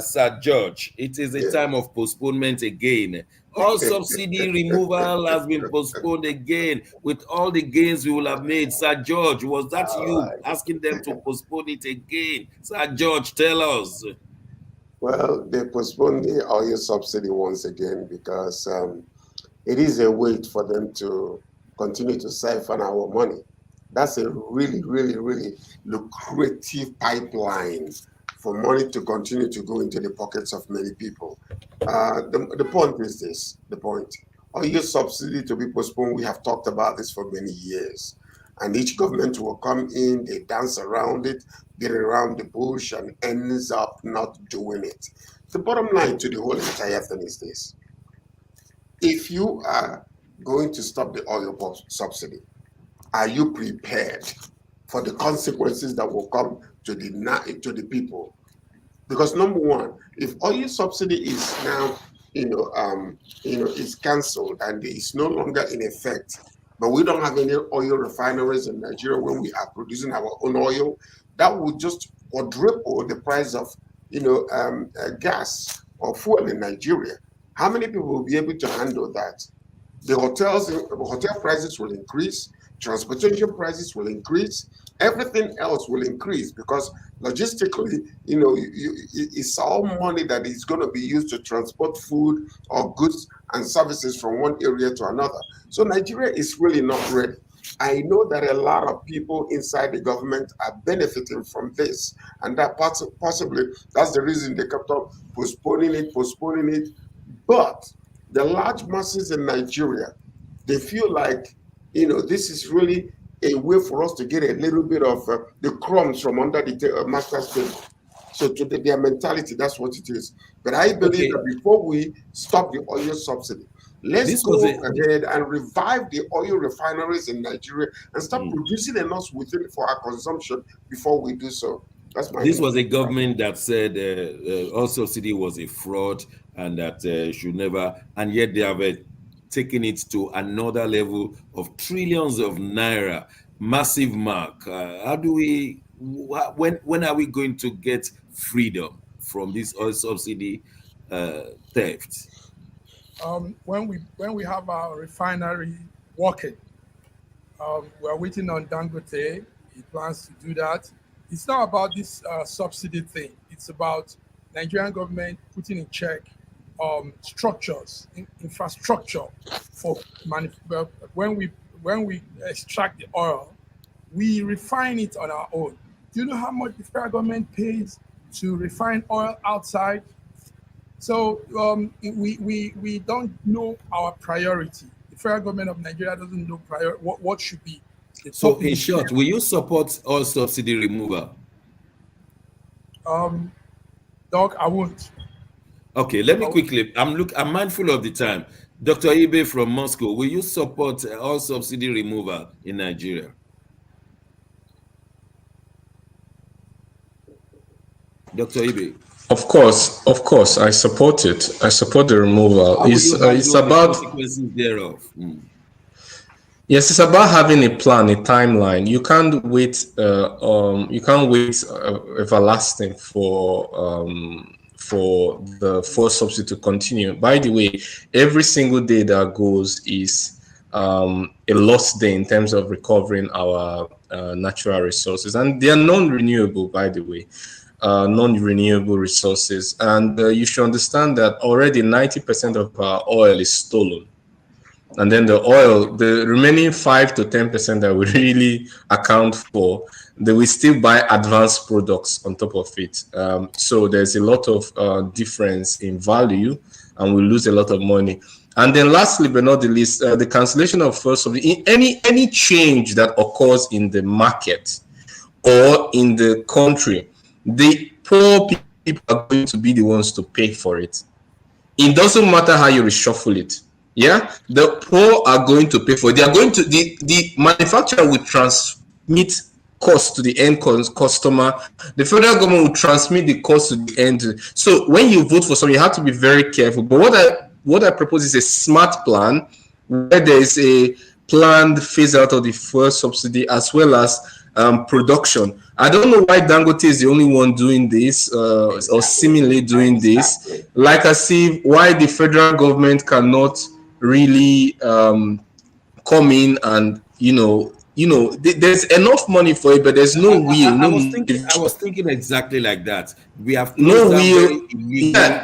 Sir George, it is a time of postponement again. All subsidy removal has been postponed again with all the gains we will have made. Sir George, was that you asking them to postpone it again? Sir George, tell us. Well, they postponed the oil subsidy once again because it is a way for them to continue to siphon our money. That's a really, really, really lucrative pipeline for money to continue to go into the pockets of many people. The point is this, the point. Oil subsidy to be postponed, we have talked about this for many years. And each government will come in, they dance around it, get around the bush, and ends up not doing it. The bottom line to the whole entire thing is this. If you are going to stop the oil subsidy, are you prepared for the consequences that will come to the people? Because number one, if oil subsidy is now, is cancelled and is no longer in effect, but we don't have any oil refineries in Nigeria when we are producing our own oil, that would just quadruple the price of, gas or fuel in Nigeria. How many people will be able to handle that? The hotel prices will increase, transportation prices will increase, everything else will increase because logistically, it's all money that is going to be used to transport food or goods and services from one area to another. So Nigeria is really not ready. I know that a lot of people inside the government are benefiting from this, and that possibly that's the reason they kept on postponing it. But the large masses in Nigeria, they feel like, this is really a way for us to get a little bit of the crumbs from under the master's table. So to their mentality, that's what it is. But I believe that before we stop the oil subsidy, let's go ahead and revive the oil refineries in Nigeria and start producing enough within for our consumption before we do so. That's my. This was a government that said oil subsidy was a fraud and that should never, and yet they have taken it to another level of trillions of naira, massive mark. How do we? When are we going to get freedom from this oil subsidy theft? When we have our refinery working, we're waiting on Dangote. He plans to do that. It's not about this subsidy thing. It's about Nigerian government putting in check structures, infrastructure for when we extract the oil, we refine it on our own. Do you know how much the federal government pays to refine oil outside? So we don't know our priority. The federal government of Nigeria doesn't know what should be. So in short, will you support oil subsidy removal? Doc, I won't. Okay, let me quickly. I'm mindful of the time. Dr. Ibe from Moscow, will you support all subsidy removal in Nigeria? Dr. Ibe. Of course, I support it. I support the removal. It's about consequences thereof. Yes, it's about having a plan, a timeline. You can't wait. You can't wait everlasting for the fuel subsidy to continue. By the way, every single day that goes is a lost day in terms of recovering our natural resources, and they are non-renewable. By the way, non-renewable resources, and you should understand that already 90% of our oil is stolen. and then the oil, the remaining 5 to 10% that we really account for, they will still buy advanced products on top of it. So there's a lot of difference in value, and we lose a lot of money. And then lastly, but not the least, the cancellation of first subsidy. Any change that occurs in the market or in the country, the poor people are going to be the ones to pay for it. It doesn't matter how you reshuffle it. Yeah, the poor are going to pay for it. They are going to, the manufacturer will transmit cost to the end customer. The federal government will transmit the cost to the end. So when you vote for something, you have to be very careful. But what I propose is a smart plan where there is a planned phase out of the first subsidy as well as production. I don't know why Dangote is the only one doing this or seemingly doing this. Like I see why the federal government cannot really come in and there's enough money for it, but there's no will. I was thinking exactly like that. We have no will,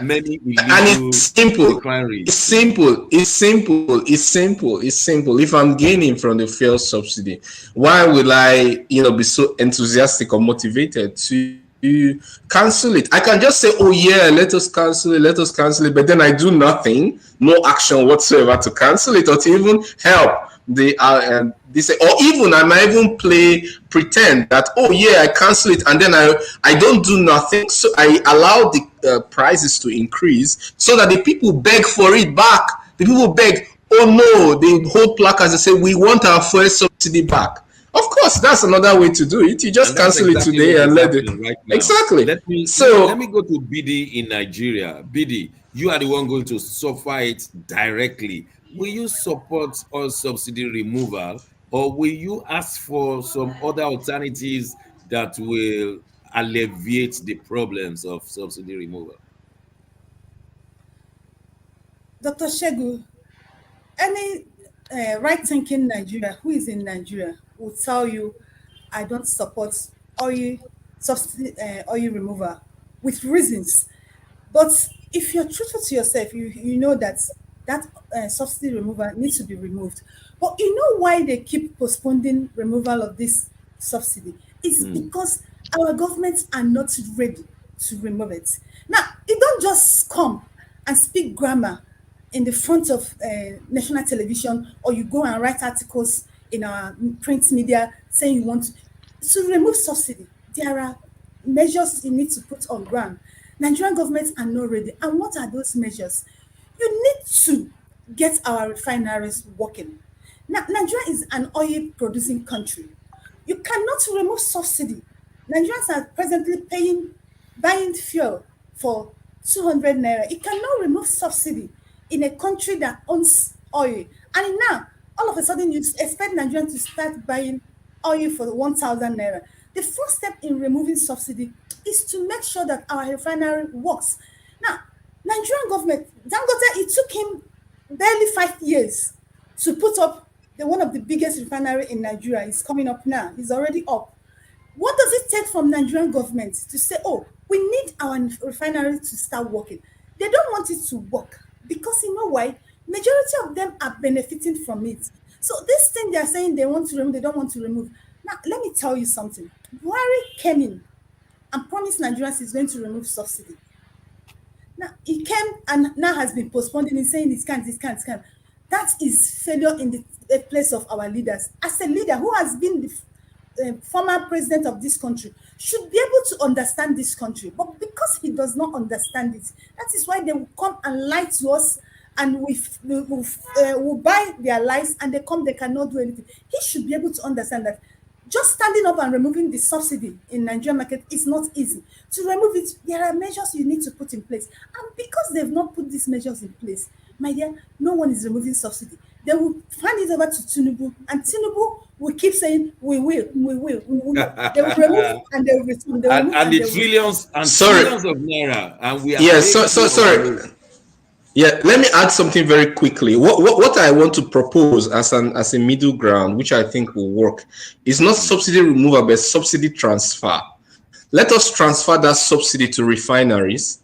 many illegal, and it's simple. It's simple. If I'm gaining from the fuel subsidy, why will I, be so enthusiastic or motivated to cancel it? I can just say, oh yeah, let us cancel it, but then I do nothing, no action whatsoever to cancel it or to even help. They say, or even I might even pretend that, oh yeah, I cancel it, and then I don't do nothing, so I allow the prices to increase so that the people beg for it back. The people beg, oh no, they hold placards and say, we want our first subsidy back. Of course, that's another way to do it. You just cancel it today and let it. Right now. Exactly. Let me go to Bidi in Nigeria. Bidi, you are the one going to suffer it directly. Will you support all subsidy removal, or will you ask for some other alternatives that will alleviate the problems of subsidy removal? Dr. Shegu, any right-thinking Nigeria who is in Nigeria will tell you, I don't support oil removal with reasons. But if you're truthful to yourself, you know that subsidy removal needs to be removed. But you know why they keep postponing removal of this subsidy? It's because our governments are not ready to remove it. Now, you don't just come and speak grammar in the front of national television, or you go and write articles in our print media saying you want to remove subsidy. There are measures you need to put on ground. Nigerian governments are not ready. And what are those measures? You need to get our refineries working. Now, Nigeria is an oil producing country. You cannot remove subsidy. Nigerians are presently buying fuel for 200 naira. You cannot remove subsidy in a country that owns oil. And now, all of a sudden, you expect Nigerians to start buying oil for 1,000 naira. The first step in removing subsidy is to make sure that our refinery works. Now, Nigerian government, Dangote, it took him barely 5 years to put up one of the biggest refinery in Nigeria. It's coming up now. It's already up. What does it take from Nigerian government to say, oh, we need our refinery to start working? They don't want it to work because you know why? Majority of them are benefiting from it. So this thing they are saying they want to remove, they don't want to remove. Now, let me tell you something. Buhari came in and promised Nigerians he's going to remove subsidy. Now, he came and now has been postponing and saying this can't. That is failure in the place of our leaders. As a leader who has been the former president of this country, should be able to understand this country. But because he does not understand it, that is why they will come and lie to us, and we'll buy their lies, and they cannot do anything. He should be able to understand that just standing up and removing the subsidy in Nigerian market is not easy. To remove it, there are measures you need to put in place. And because they've not put these measures in place, my dear, no one is removing subsidy. They will hand it over to Tinubu, and Tinubu will keep saying, we will. They will remove and they will return. And the trillions and trillions of naira. And we are sorry. Yeah, let me add something very quickly. What I want to propose as a middle ground, which I think will work, is not subsidy removal, but subsidy transfer. Let us transfer that subsidy to refineries.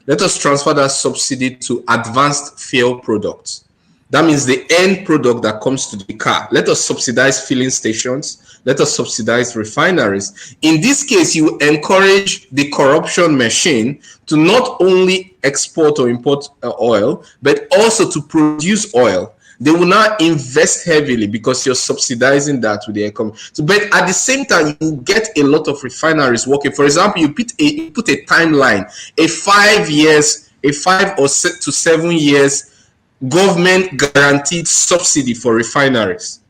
Let us transfer that subsidy to advanced fuel products. That means the end product that comes to the car. Let us subsidize filling stations. Let us subsidize refineries. In this case, you encourage the corruption machine to not only export or import oil, but also to produce oil. They will not invest heavily because you're subsidizing that with the economy. So, but at the same time, you get a lot of refineries working. For example, you put a timeline, a 5 years, a 5 to 7 years government guaranteed subsidy for refineries,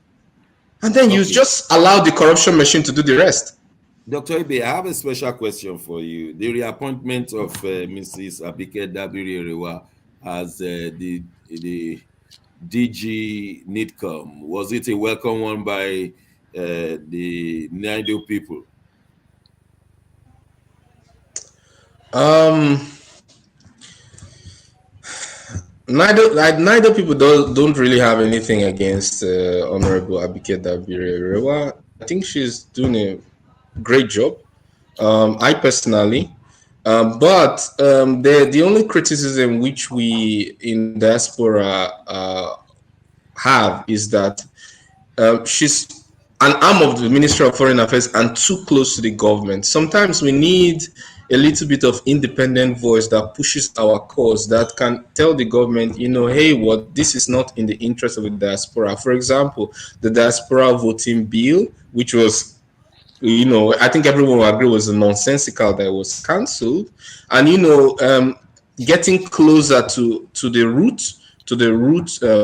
and then you just allow the corruption machine to do the rest. Dr. Ibe, I have a special question for you. The reappointment of Mrs. Abike Dabiri-Erewa as the DG NIDCOM, was it a welcome one by the NIDO people? Neither people don't really have anything against Honorable Abike Dabiri-Erewa. I think she's doing a great job. I personally, but the only criticism which we in diaspora have is that she's an arm of the Ministry of Foreign Affairs and too close to the government. Sometimes we need a little bit of independent voice that pushes our cause, that can tell the government, hey, this is not in the interest of the diaspora. For example, the diaspora voting bill, which was, I think everyone will agree was nonsensical that it was cancelled. And, getting closer to the root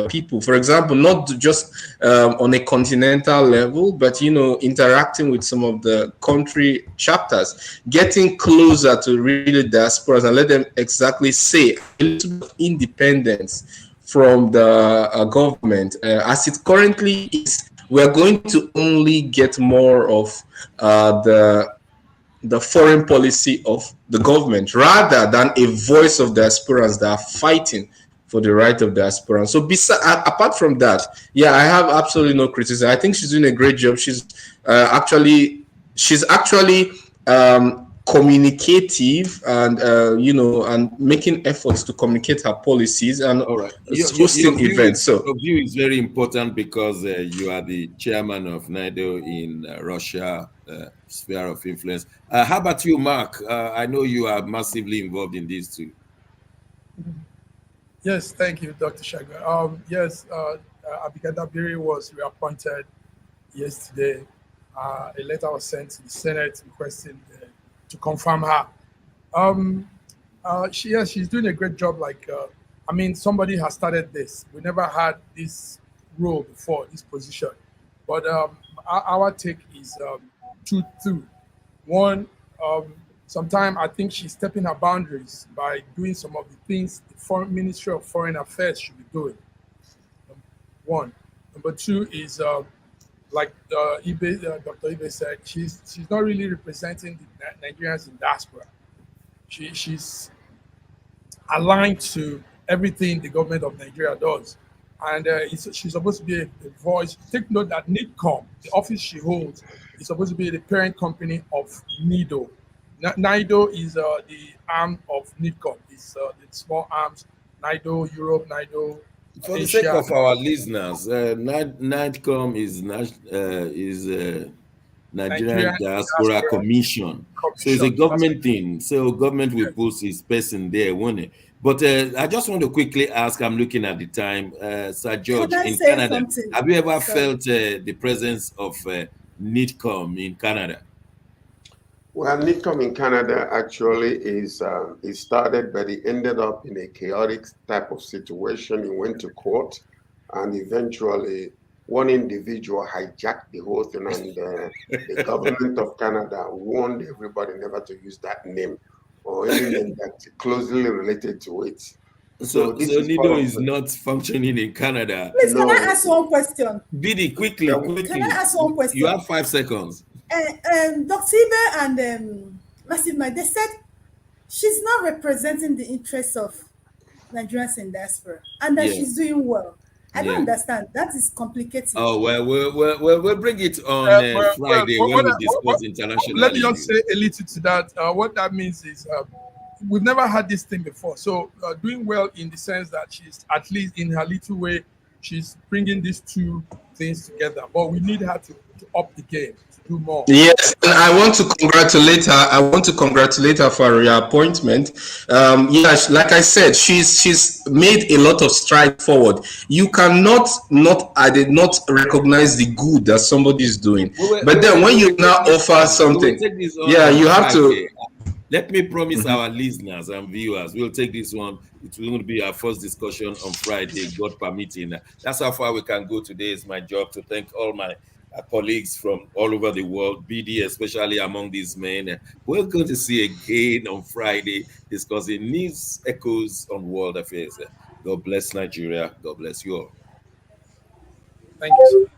people, for example, not just on a continental level, but interacting with some of the country chapters, getting closer to really diasporas and let them exactly say a little bit of independence from the government. As it currently is, we're going to only get more of the foreign policy of the government rather than a voice of diasporans that are fighting for the right of diaspora. So apart from that, I have absolutely no criticism. I think she's doing a great job. She's actually communicative and and making efforts to communicate her policies and hosting events. Your view is very important because you are the chairman of NIDO in Russia sphere of influence. How about you, Mark? I know you are massively involved in these too. Yes, thank you, Dr. Shaga. Yes, Abike Dabiri was reappointed yesterday. A letter was sent to the Senate requesting to confirm her. She's doing a great job. Somebody has started this. We never had this role before, this position. But our take is two. One, sometimes I think she's stepping her boundaries by doing some of the things the Ministry of Foreign Affairs should be doing. One. Number two is, like Dr. Ibe said, she's not really representing the Nigerians in diaspora. She's aligned to everything the government of Nigeria does. And she's supposed to be a voice. Take note that NIDCOM, the office she holds, is supposed to be the parent company of NIDO. NIDO is the arm of NIDCOM. It's the small arms, NIDO Europe, NIDO For the Asia. sake of our listeners, NIDCOM is Nigerian Diaspora Commission. So it's a government thing. So government will put its person there, won't it? But I just want to quickly ask, I'm looking at the time, Sir George, in Canada, have you ever felt the presence of NIDCOM in Canada? Well, NIDCOM in Canada actually is started, but it ended up in a chaotic type of situation. It went to court, and eventually one individual hijacked the whole thing, and the government of Canada warned everybody never to use that name or any name that's closely related to it. So NIDO is not functioning in Canada. Please, can I ask one question? Bidi, quickly. Can I ask one question? You have 5 seconds. Dr. Ibe and Massive Mike, they said she's not representing the interests of Nigerians in diaspora and that she's doing well. I don't understand. That is complicated. Oh, well, we'll bring it on Friday when we discuss international. Let me just say a little to that. What that means is we've never had this thing before. So doing well in the sense that she's at least in her little way she's bringing these two things together. But we need her to up the game, to do more. Yes, and I want to congratulate her. I want to congratulate her for her reappointment. Yeah, like I said, she's made a lot of stride forward. You cannot I did not recognize the good that somebody is doing. But then when you now offer something, yeah, you have to. Let me promise our listeners and viewers, we'll take this one. It will be our first discussion on Friday, God permitting. That's how far we can go today. It's my job to thank all my colleagues from all over the world, BD especially among these men. We're going to see again on Friday discussing news echoes on world affairs. God bless Nigeria. God bless you all. Thank you, sir.